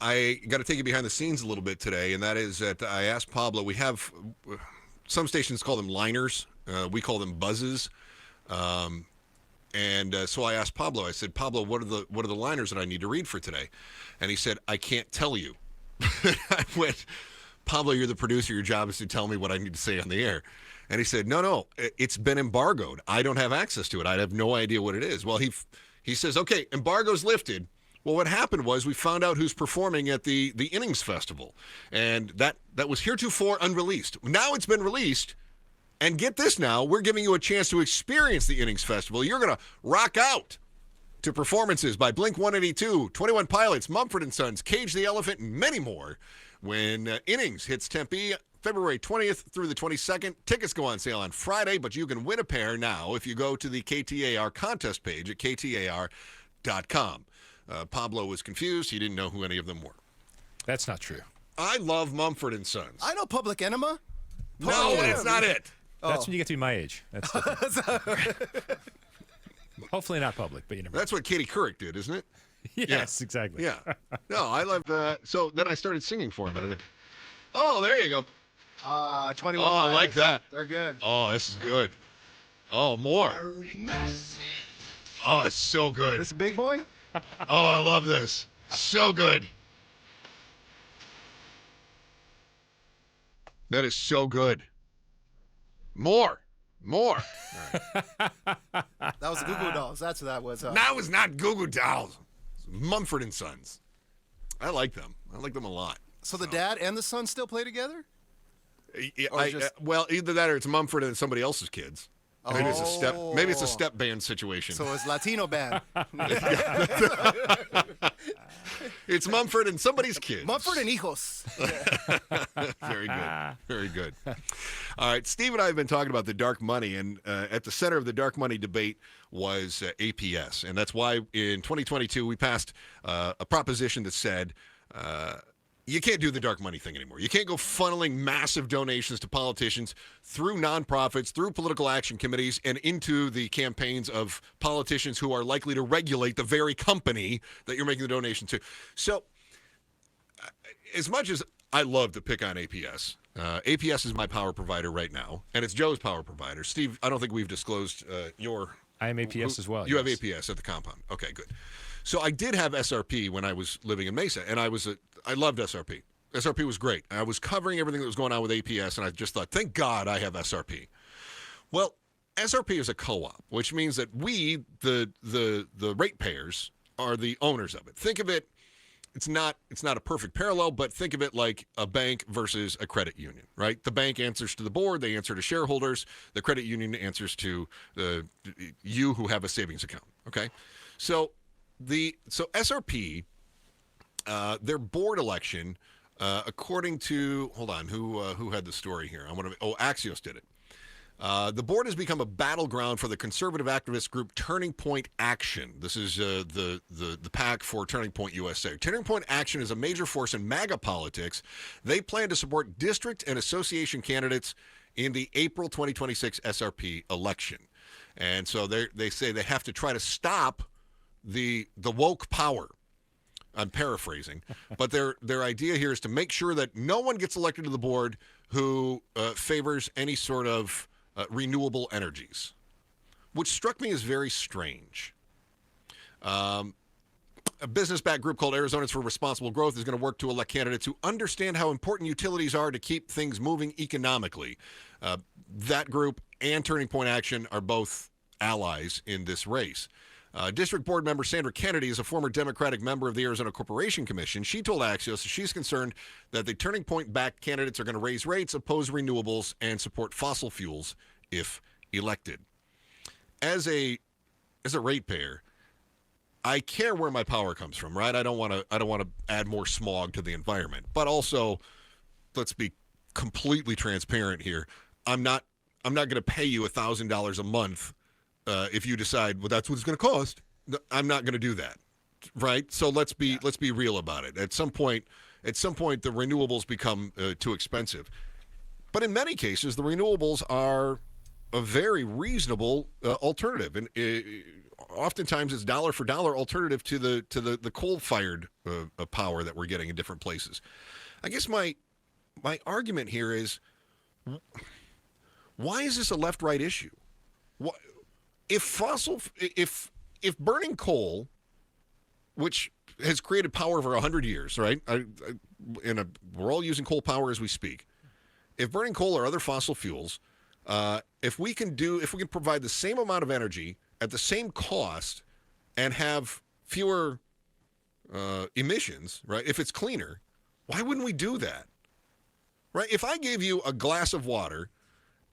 I got to take you behind the scenes a little bit today, and that is that I asked Pablo. We have some stations call them liners. We call them buzzes. So I asked Pablo. I said, Pablo, what are the liners that I need to read for today? And he said, I can't tell you. I went, Pablo, you're the producer. Your job is to tell me what I need to say on the air. And he said, no, it's been embargoed. I don't have access to it. I have no idea what it is. Well, he says, okay, embargo's lifted. Well, what happened was we found out who's performing at the Innings Festival. And that was heretofore unreleased. Now it's been released. And get this now, we're giving you a chance to experience the Innings Festival. You're going to rock out to performances by Blink-182, 21 Pilots, Mumford & Sons, Cage the Elephant, and many more when Innings hits Tempe February 20th through the 22nd. Tickets go on sale on Friday, but you can win a pair now if you go to the KTAR contest page at KTAR.com. Pablo was confused. He didn't know who any of them were. That's not true. I love Mumford & Sons. I know Public Enema. No, that's not it. That's when you get to be my age. That's hopefully not public, but you never. That's what Katie Couric did, isn't it? Yes, yeah. Exactly. Yeah. No, I love that. So then I started singing for him. Oh, there you go. 21. Oh, I like that. They're good. Oh, this is good. Oh, more. Oh, it's so good. This big boy? Oh, I love this. So good. That is so good. More. All right. That was the Goo Goo Dolls. That's what that was. That was not Goo Goo Dolls. Mumford & Sons. I like them. I like them a lot. So the dad and the son still play together? Well, either that or it's Mumford and somebody else's kids. Maybe it's a step. Maybe it's a Oh. step band situation. So it's Latino band. It's Mumford and somebody's kids. Mumford and Hijos. Very good. Very good. All right. Steve and I have been talking about the dark money, and at the center of the dark money debate was APS. And that's why in 2022 we passed a proposition that said you can't do the dark money thing anymore. You can't go funneling massive donations to politicians through nonprofits, through political action committees, and into the campaigns of politicians who are likely to regulate the very company that you're making the donation to. So, as much as I love to pick on APS, APS is my power provider right now, and it's Joe's power provider. Steve, I don't think we've disclosed your... I am APS as well. You have APS at the compound. Okay, good. So I did have SRP when I was living in Mesa, and I loved SRP. SRP was great. I was covering everything that was going on with APS, and I just thought, thank God I have SRP. Well, SRP is a co-op, which means that we, the ratepayers, are the owners of it. Think of it, it's not a perfect parallel, but think of it like a bank versus a credit union, right? The bank answers to the board, they answer to shareholders. The credit union answers to you who have a savings account, okay? So SRP, their board election, according to, hold on, who had the story here? Axios did it. The board has become a battleground for the conservative activist group Turning Point Action. This is the PAC for Turning Point USA. Turning Point Action is a major force in MAGA politics. They plan to support district and association candidates in the April 2026 SRP election. And so they say they have to try to stop the woke power. I'm paraphrasing, but their idea here is to make sure that no one gets elected to the board who favors any sort of renewable energies, which struck me as very strange. A business-backed group called Arizonans for Responsible Growth is going to work to elect candidates who understand how important utilities are to keep things moving economically. That group and Turning Point Action are both allies in this race. District Board member Sandra Kennedy is a former Democratic member of the Arizona Corporation Commission. She told Axios she's concerned that the Turning Point-backed candidates are going to raise rates, oppose renewables, and support fossil fuels if elected. As a ratepayer, I care where my power comes from, right? I don't want to add more smog to the environment. But also, let's be completely transparent here. I'm not going to pay you $1,000 a month. If you decide, well, that's what it's going to cost, I'm not going to do that, right? So let's be real about it. At some point, the renewables become too expensive. But in many cases, the renewables are a very reasonable alternative, and oftentimes it's dollar for dollar alternative to the coal-fired power that we're getting in different places. I guess my argument here is, why is this a left-right issue? If burning coal, which has created power over 100 years, right? We're all using coal power as we speak. If burning coal or other fossil fuels, if we can provide the same amount of energy at the same cost and have fewer emissions, right? If it's cleaner, why wouldn't we do that? Right? If I gave you a glass of water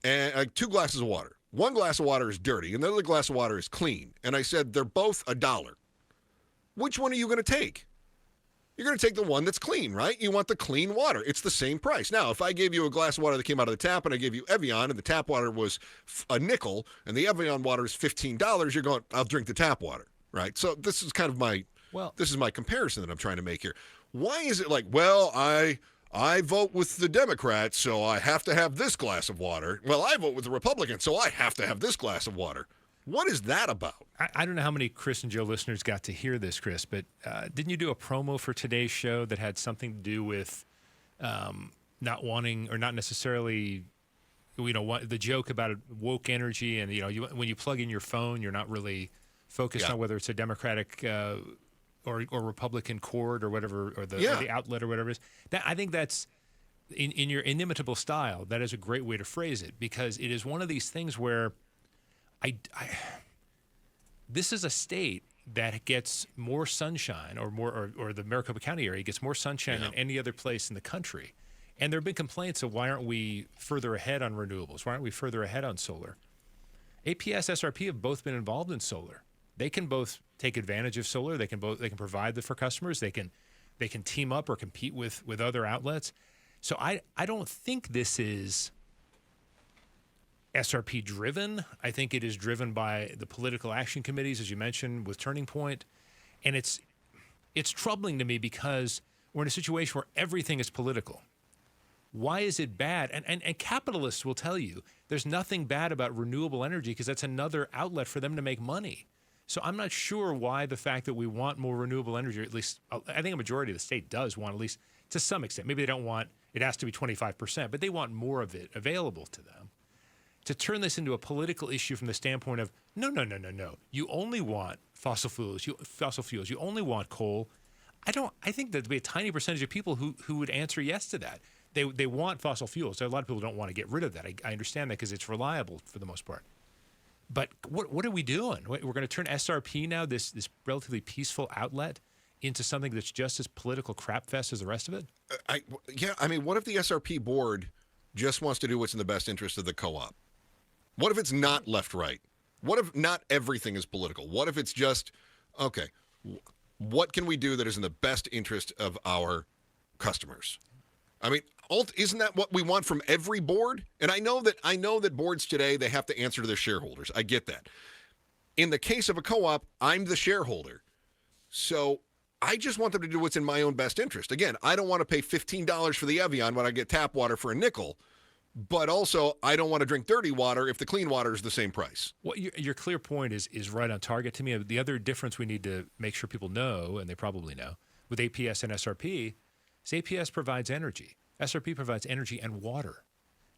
and 2 glasses of water, one glass of water is dirty and the other glass of water is clean, and I said they're both $1, which one are you going to take? You're going to take the one that's clean, right? You want the clean water. It's the same price. Now, if I gave you a glass of water that came out of the tap and I gave you Evian and the tap water was a nickel and the Evian water is $15, you're going, I'll drink the tap water, right? So this is kind of my comparison that I'm trying to make here. Why is it like, well, I vote with the Democrats, so I have to have this glass of water. Well, I vote with the Republicans, so I have to have this glass of water. What is that about? I don't know how many Chris and Joe listeners got to hear this, Chris, but didn't you do a promo for today's show that had something to do with not wanting or not necessarily, the joke about woke energy and, when you plug in your phone, you're not really focused on whether it's a Democratic or Republican cord or whatever, or the outlet or whatever it is. I think that's, in your inimitable style, that is a great way to phrase it, because it is one of these things where this is a state that gets more sunshine or the Maricopa County area gets more sunshine than any other place in the country. And there have been complaints of why aren't we further ahead on renewables? Why aren't we further ahead on solar? APS, SRP have both been involved in solar. They can both take advantage of solar. They can provide that for customers. They can team up or compete with other outlets. So I don't think this is SRP driven. I think it is driven by the political action committees, as you mentioned, with Turning Point. And it's troubling to me because we're in a situation where everything is political. Why is it bad? And capitalists will tell you there's nothing bad about renewable energy because that's another outlet for them to make money. So I'm not sure why the fact that we want more renewable energy, or at least I think a majority of the state does want, at least to some extent. Maybe they don't want it has to be 25%, but they want more of it available to them. To turn this into a political issue from the standpoint of no. You only want fossil fuels. You only want coal. I think there'd be a tiny percentage of people who would answer yes to that. They want fossil fuels. A lot of people don't want to get rid of that. I understand that because it's reliable for the most part. But what are we doing? We're going to turn SRP now, this relatively peaceful outlet, into something that's just as political crap fest as the rest of it? What if the SRP board just wants to do what's in the best interest of the co-op? What if it's not left-right? What if not everything is political? What if it's just, okay, what can we do that is in the best interest of our customers? I mean, isn't that what we want from every board? And I know that boards today, they have to answer to their shareholders. I get that. In the case of a co-op, I'm the shareholder. So I just want them to do what's in my own best interest. Again, I don't want to pay $15 for the Evian when I get tap water for a nickel. But also, I don't want to drink dirty water if the clean water is the same price. Well, your clear point is right on target to me. The other difference we need to make sure people know, and they probably know, with APS and SRP, is APS provides energy. SRP provides energy and water.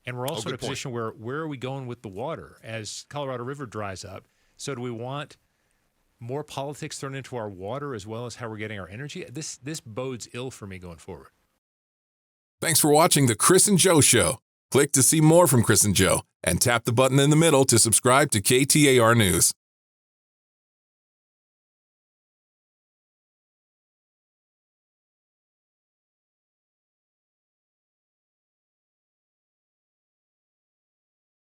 And we're also in a position where are we going with the water? As Colorado River dries up, so do we want more politics thrown into our water as well as how we're getting our energy? This bodes ill for me going forward. Thanks for watching The Chris and Joe Show. Click to see more from Chris and Joe, and tap the button in the middle to subscribe to KTAR News.